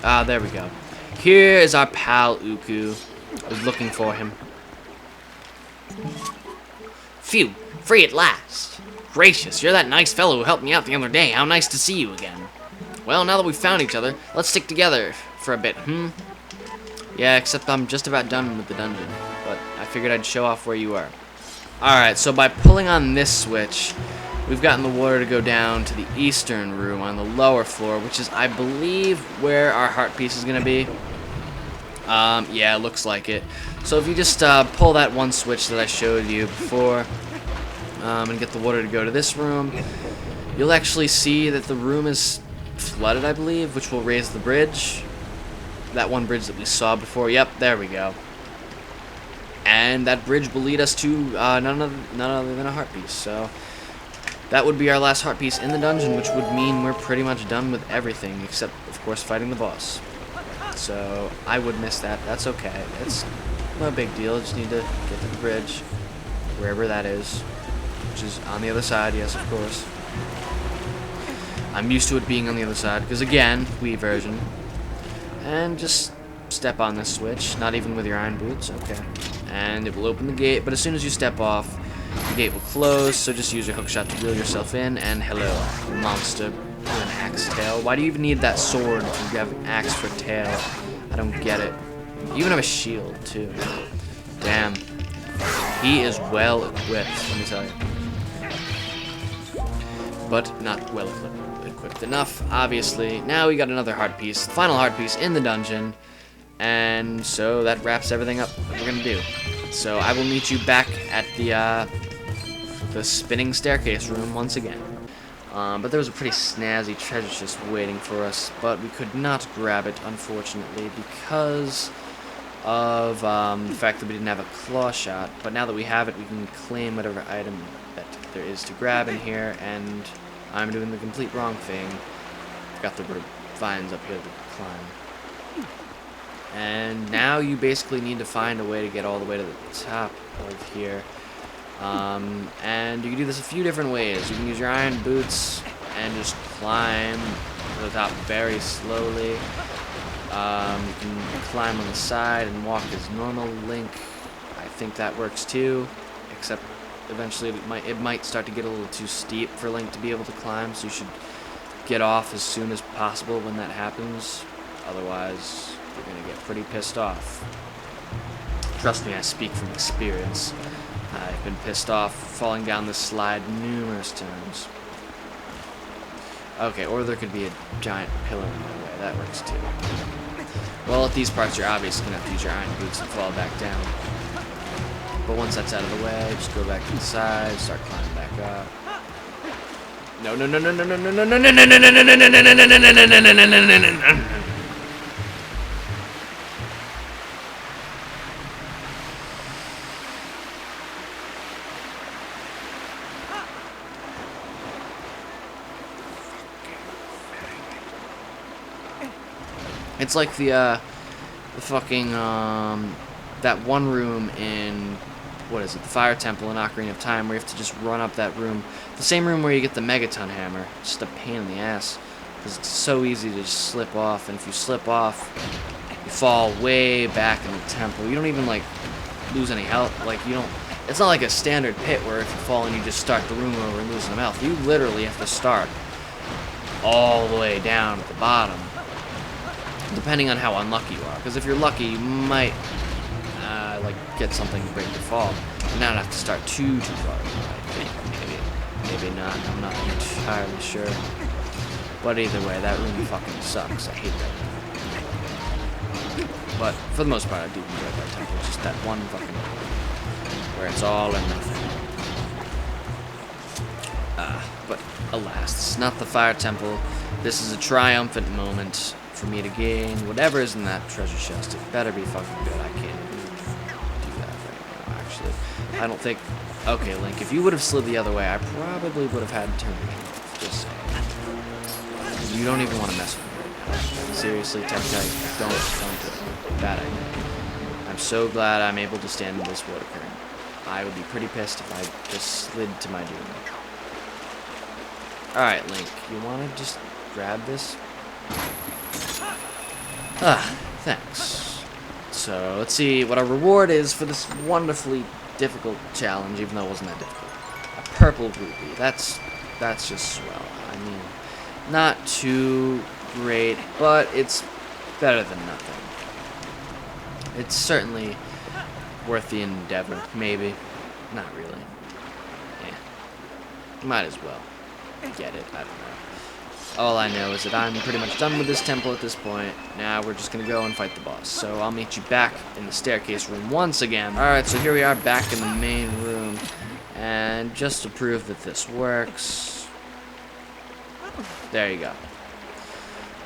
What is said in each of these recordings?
Ah, there we go. Here is our pal Uku. I was looking for him. Phew, free at last. Gracious, you're that nice fellow who helped me out the other day. How nice to see you again. Well, now that we've found each other, let's stick together for a bit, Yeah, except I'm just about done with the dungeon, but I figured I'd show off where you are. Alright, so by pulling on this switch, we've gotten the water to go down to the eastern room on the lower floor, which is, I believe, where our heart piece is going to be. Yeah, it looks like it. So if you just pull that one switch that I showed you before, and get the water to go to this room, you'll actually see that the room is flooded, I believe, which will raise the bridge. That one bridge that we saw before. Yep, there we go. And that bridge will lead us to none other than a heart piece. So that would be our last heart piece in the dungeon, which would mean we're pretty much done with everything, except, of course, fighting the boss. So I would miss that. That's okay. It's no big deal. Just need to get to the bridge, wherever that is, which is on the other side. Yes, of course. I'm used to it being on the other side, because again, Wii version. And just step on this switch, not even with your iron boots. Okay. And it will open the gate, but as soon as you step off, the gate will close, so just use your hookshot to reel yourself in, and hello, monster. An axe tail. Why do you even need that sword if you have an axe for tail? I don't get it. You even have a shield, too. Damn. He is well equipped, let me tell you. But not well equipped enough, obviously. Now we got another heart piece, the final heart piece in the dungeon. And so that wraps everything up that we're going to do. So I will meet you back at the spinning staircase room once again. But there was a pretty snazzy treasure chest waiting for us, but we could not grab it, unfortunately, because of the fact that we didn't have a claw shot. But now that we have it, we can claim whatever item that there is to grab in here, and I'm doing the complete wrong thing. I've got the vines up here to climb. And now you basically need to find a way to get all the way to the top of here. And you can do this a few different ways. You can use your iron boots and just climb to the top very slowly. You can climb on the side and walk as normal. Link, I think that works too, except eventually it might start to get a little too steep for Link to be able to climb, so you should get off as soon as possible when that happens. Otherwise, you're going to get pretty pissed off. Trust me, I speak from experience. I've been pissed off falling down this slide numerous times. Okay, or there could be a giant pillar in my way. That works too. Well, at these parts, you're obviously going to have to use your iron boots and fall back down. But once that's out of the way, just go back to the side, start climbing back up. No, no, no, no, no, no, no, no, no, no, no, no, no, no, no, no, no, no, no, no. It's like the fucking, that one room in, what is it, the Fire Temple in Ocarina of Time, where you have to just run up that room. The same room where you get the Megaton Hammer. Just a pain in the ass, because it's so easy to just slip off, and if you slip off, you fall way back in the temple. You don't even, like, lose any health. Like, you don't, it's not like a standard pit where if you fall and you just start the room over and lose some health. You literally have to start all the way down at the bottom, depending on how unlucky you are. Because if you're lucky, you might like get something to break your fall, and not have to start too far. I think maybe not. I'm not entirely sure. But either way, that room fucking sucks. I hate that room. But for the most part, I do enjoy that temple. It's just that one fucking where it's all or nothing. But alas, this is not the Fire Temple. This is a triumphant moment for me to gain whatever is in that treasure chest. It better be fucking good. I can't even do that right now, actually. I don't think... Okay, Link, if you would have slid the other way, I probably would have had turn vision. Just saying. You don't even want to mess with me. Seriously, Tech-Tite, don't do it. Bad idea. I'm so glad I'm able to stand in this water current. I would be pretty pissed if I just slid to my doom. Alright, Link, you want to just grab this? Thanks. So, let's see what our reward is for this wonderfully difficult challenge, even though it wasn't that difficult. A purple rupee. That's just swell. I mean, not too great, but it's better than nothing. It's certainly worth the endeavor, maybe. Not really. Yeah. Might as well get it. I don't know. All I know is that I'm pretty much done with this temple at this point. Now we're just going to go and fight the boss. So I'll meet you back in the staircase room once again. Alright, so here we are back in the main room. And just to prove that this works... There you go.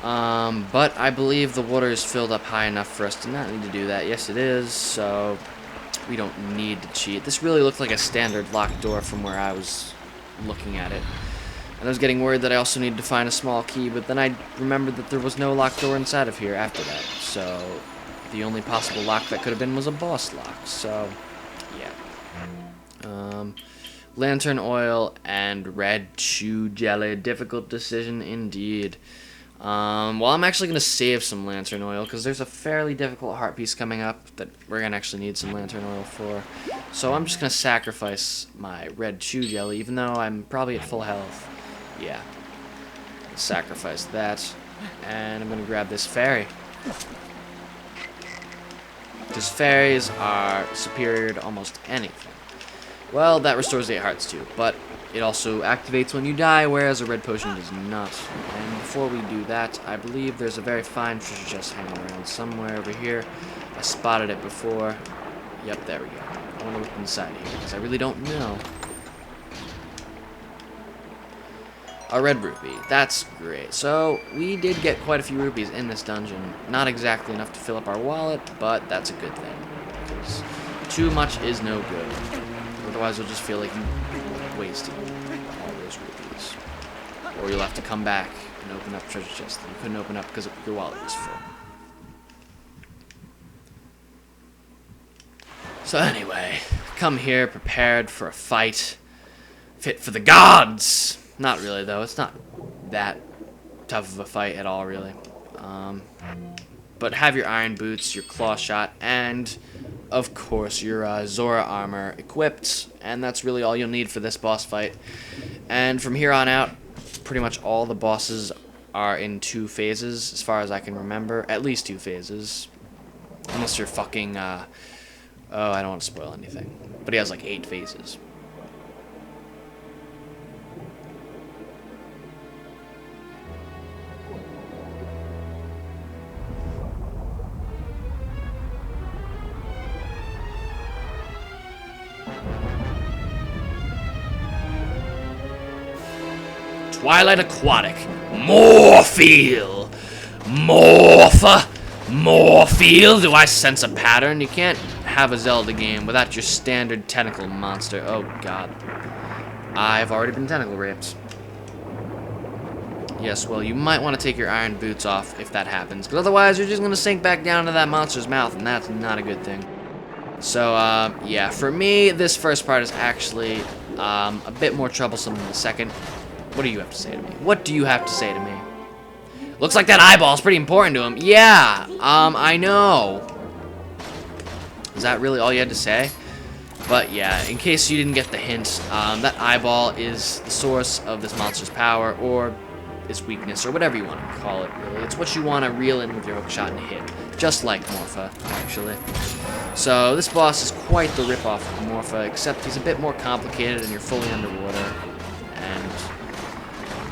But I believe the water is filled up high enough for us to not need to do that. Yes, it is. So we don't need to cheat. This really looked like a standard locked door from where I was looking at it. And I was getting worried that I also needed to find a small key, but then I remembered that there was no locked door inside of here after that. So the only possible lock that could have been was a boss lock. So, yeah. Lantern oil and red chew jelly. Difficult decision indeed. Well, I'm actually going to save some lantern oil because there's a fairly difficult heart piece coming up that we're going to actually need some lantern oil for. So I'm just going to sacrifice my red chew jelly, even though I'm probably at full health. Yeah. Sacrifice that. And I'm going to grab this fairy. Because fairies are superior to almost anything. Well, that restores 8 hearts too, but it also activates when you die, whereas a red potion does not. And before we do that, I believe there's a very fine treasure chest hanging around somewhere over here. I spotted it before. Yep, there we go. I want to look inside here, because I really don't know. A red rupee. That's great. So, we did get quite a few rupees in this dungeon. Not exactly enough to fill up our wallet, but that's a good thing. Because too much is no good. Otherwise, you'll just feel like you wasted all those rupees. Or you'll have to come back and open up treasure chests that you couldn't open up because your wallet was full. So anyway, come here prepared for a fight. Fit for the gods! Not really, though. It's not that tough of a fight at all, really. But have your iron boots, your claw shot, and, of course, your Zora armor equipped. And that's really all you'll need for this boss fight. And from here on out, pretty much all the bosses are in 2 phases, as far as I can remember. At least 2 phases. Unless you're fucking, oh, I don't want to spoil anything. But he has like 8 phases. Twilight Aquatic. Moarpheel. Moarpheel. Do I sense a pattern? You can't have a Zelda game without your standard tentacle monster. Oh, God. I've already been tentacle raped. Yes, well, you might want to take your iron boots off if that happens, because otherwise you're just going to sink back down to that monster's mouth, and that's not a good thing. So, yeah, for me, this first part is actually a bit more troublesome than the second. What do you have to say to me? What do you have to say to me? Looks like that eyeball's pretty important to him. Yeah, I know. Is that really all you had to say? But yeah, in case you didn't get the hint, that eyeball is the source of this monster's power, or its weakness, or whatever you want to call it, really. It's what you want to reel in with your hookshot and hit. Just like Morpha, actually. So, this boss is quite the ripoff of Morpha, except he's a bit more complicated and you're fully underwater. And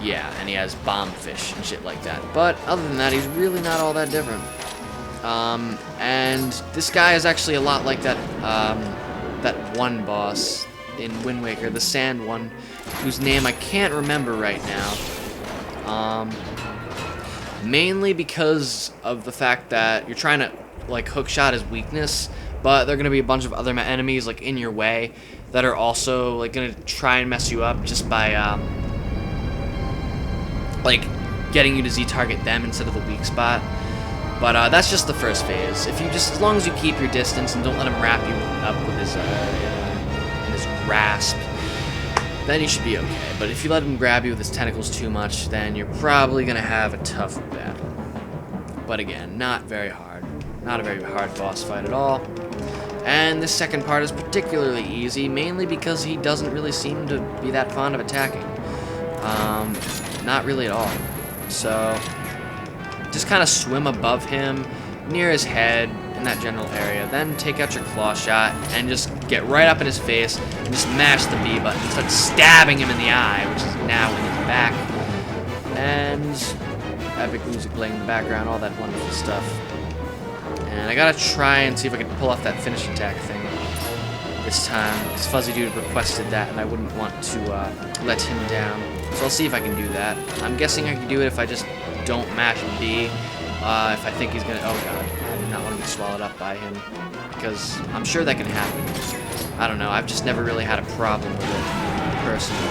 yeah, and he has bomb fish and shit like that. But other than that, he's really not all that different. And this guy is actually a lot like that, that one boss in Wind Waker, the sand one, whose name I can't remember right now. Mainly because of the fact that you're trying to, like, hookshot his weakness, but there are going to be a bunch of other enemies, like, in your way that are also, like, going to try and mess you up just by, like, getting you to Z-target them instead of the weak spot. But that's just the first phase. If you just, as long as you keep your distance and don't let him wrap you up with his, in his grasp, then you should be okay. But if you let him grab you with his tentacles too much, then you're probably gonna have a tough battle. But again, not very hard. Not a very hard boss fight at all. And this second part is particularly easy, mainly because he doesn't really seem to be that fond of attacking. Not really at all. So, just kind of swim above him, near his head, in that general area. Then take out your claw shot and just get right up in his face and just mash the B button. Start stabbing him in the eye, which is now in his back. And epic music playing in the background, all that wonderful stuff. And I gotta try and see if I can pull off that finish attack thing this time, because Fuzzy Dude requested that, and I wouldn't want to let him down. So I'll see if I can do that. I'm guessing I can do it if I just don't mash B. If I think he's gonna... Oh god, I do not want to be swallowed up by him, because I'm sure that can happen. I don't know, I've just never really had a problem with it, personally.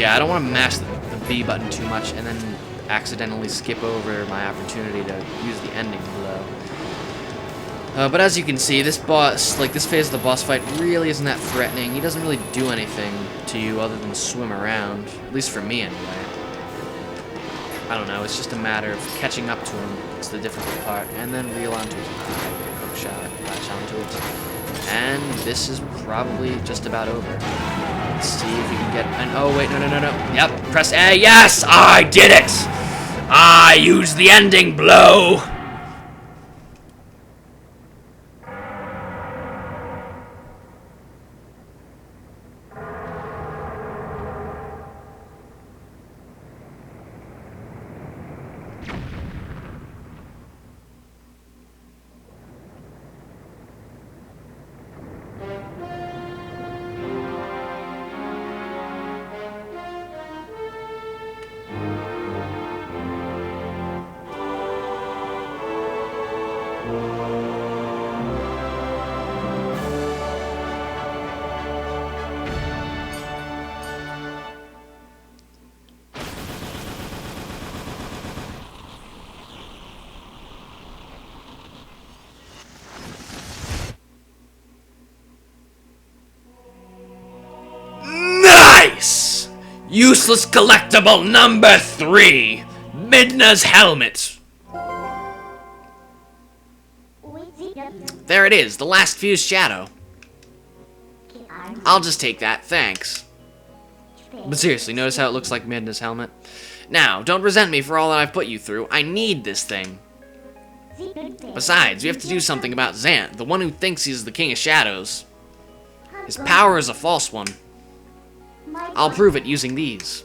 Yeah, I don't want to mash the B button too much, and then accidentally skip over my opportunity to use the ending blow. But as you can see, this boss, like this phase of the boss fight, really isn't that threatening. He doesn't really do anything to you other than swim around, at least for me anyway. I don't know, it's just a matter of catching up to him. It's the difficult part, and then reel onto his eye, hook shot, latch onto it. And this is probably just about over. Let's see if we can get an... Oh, wait, no. Yep, press A. Yes! I did it! I used the ending blow! Nice! Useless collectible number 3, Midna's helmet. There it is, the last fused shadow. I'll just take that, thanks. But seriously, notice how it looks like Midna's helmet? Now, don't resent me for all that I've put you through. I need this thing. Besides, we have to do something about Zant, the one who thinks he's the King of Shadows. His power is a false one. I'll prove it using these.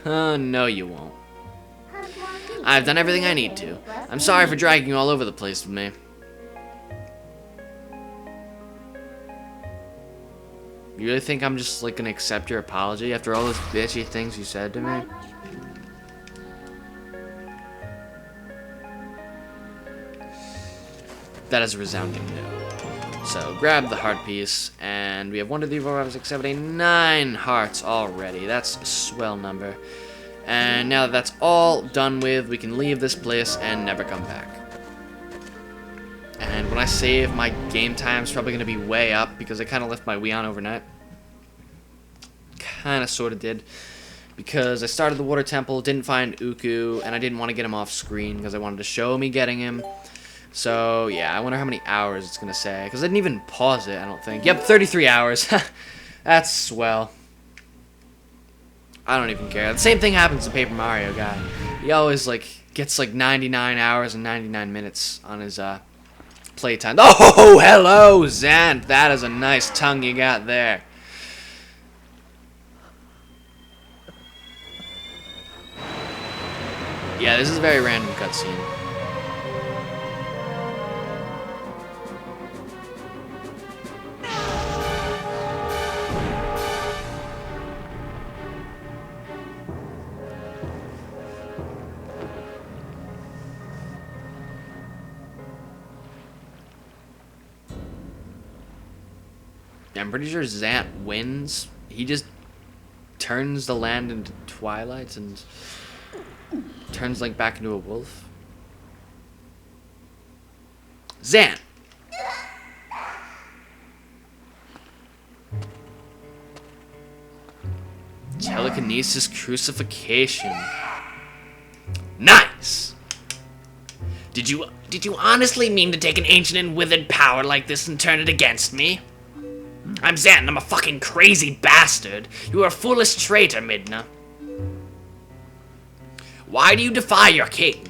No, you won't. I've done everything I need to. I'm sorry for dragging you all over the place with me. You really think I'm just like gonna accept your apology after all those bitchy things you said to me? That is a resounding no. So grab the heart piece, and we have 1, 2, 3, 4, 5, 6, 7, 8, 9 hearts already. That's a swell number. And now that that's all done with, we can leave this place and never come back. And when I save, my game time's probably going to be way up because I kind of left my Wii on overnight. Kind of sort of did. Because I started the Water Temple, didn't find Uku, and I didn't want to get him off screen because I wanted to show me getting him. So, yeah, I wonder how many hours it's going to say. Because I didn't even pause it, I don't think. Yep, 33 hours. That's swell. I don't even care. The same thing happens to Paper Mario guy. He always, like, gets, like, 99 hours and 99 minutes on his, playtime. Oh, hello, Zant. That is a nice tongue you got there. Yeah, this is a very random cutscene. I'm pretty sure Zant wins. He just turns the land into Twilight and turns Link back into a wolf. Zant! niece's crucifixion. Nice! Did you honestly mean to take an ancient and withered power like this and turn it against me? I'm Zant, and I'm a fucking crazy bastard. You are a foolish traitor, Midna. Why do you defy your king?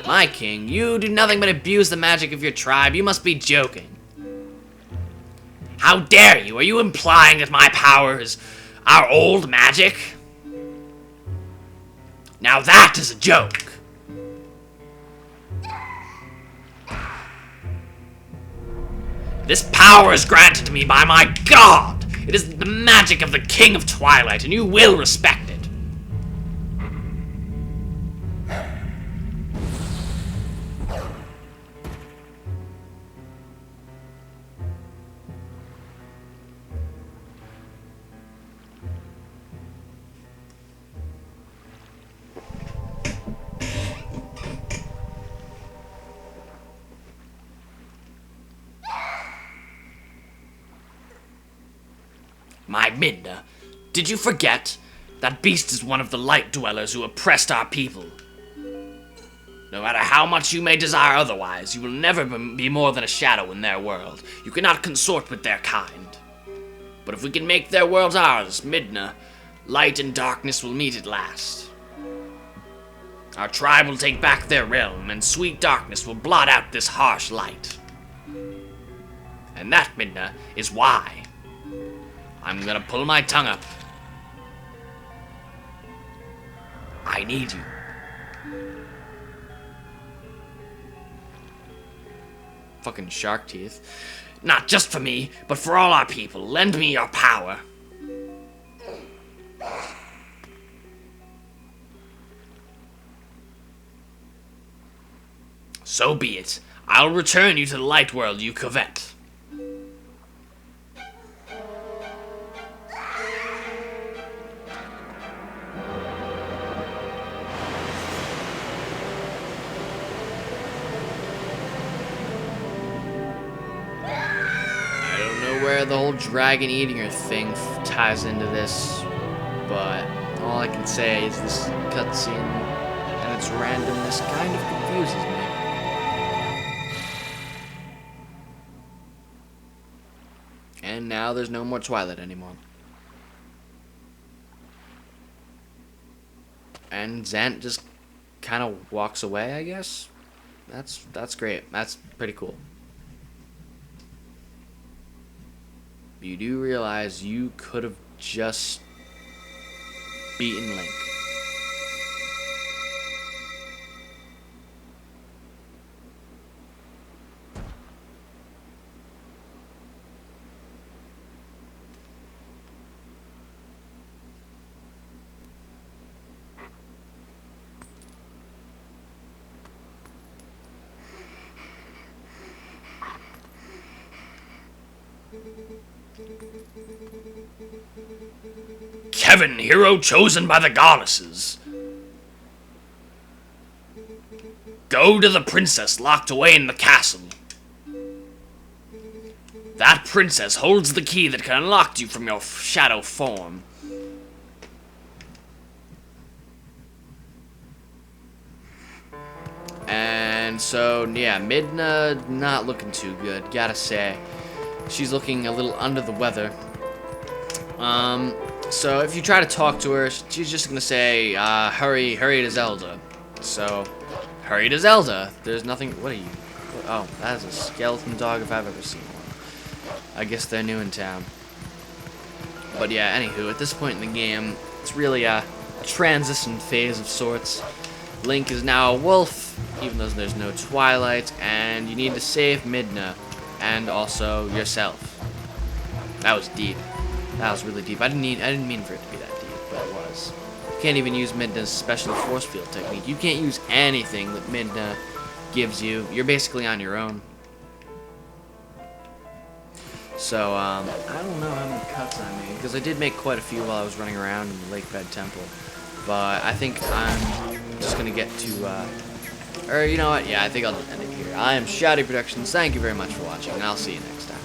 My king? You do nothing but abuse the magic of your tribe. You must be joking. How dare you? Are you implying that my powers are old magic? Now that is a joke. This power is granted to me by my god. It is the magic of the King of Twilight, and you will respect it. My Midna, did you forget? That beast is one of the light dwellers who oppressed our people. No matter how much you may desire otherwise, you will never be more than a shadow in their world. You cannot consort with their kind. But if we can make their world ours, Midna, light and darkness will meet at last. Our tribe will take back their realm, and sweet darkness will blot out this harsh light. And that, Midna, is why I'm gonna pull my tongue up. I need you. Fucking shark teeth. Not just for me, but for all our people. Lend me your power. So be it. I'll return you to the light world you covet. Where the whole dragon eating her thing ties into this, but all I can say is this cutscene and its randomness kind of confuses me. And now there's no more Twilight anymore. And Zant just kind of walks away, I guess. That's great. That's pretty cool. You do realize you could have just beaten Link. Kevin, hero chosen by the goddesses. Go to the princess locked away in the castle. That princess holds the key that can unlock you from your shadow form. And so, yeah, Midna not looking too good, gotta say. She's looking a little under the weather. So if you try to talk to her, she's just gonna say, hurry to Zelda. So, hurry to Zelda. There's nothing, what are you? Oh, that is a skeleton dog if I've ever seen one. I guess they're new in town. But yeah, anywho, at this point in the game, it's really a transition phase of sorts. Link is now a wolf, even though there's no Twilight, and you need to save Midna, and also yourself. That was deep. That was really deep. I didn't mean for it to be that deep, but it was. You can't even use Midna's special force field technique. You can't use anything that Midna gives you. You're basically on your own. So, I don't know how many cuts I made, because I did make quite a few while I was running around in the Lakebed Temple. But I think I'm just going to get to, or you know what, yeah, I think I'll just end it here. I am Shouty Productions. Thank you very much for watching, and I'll see you next time.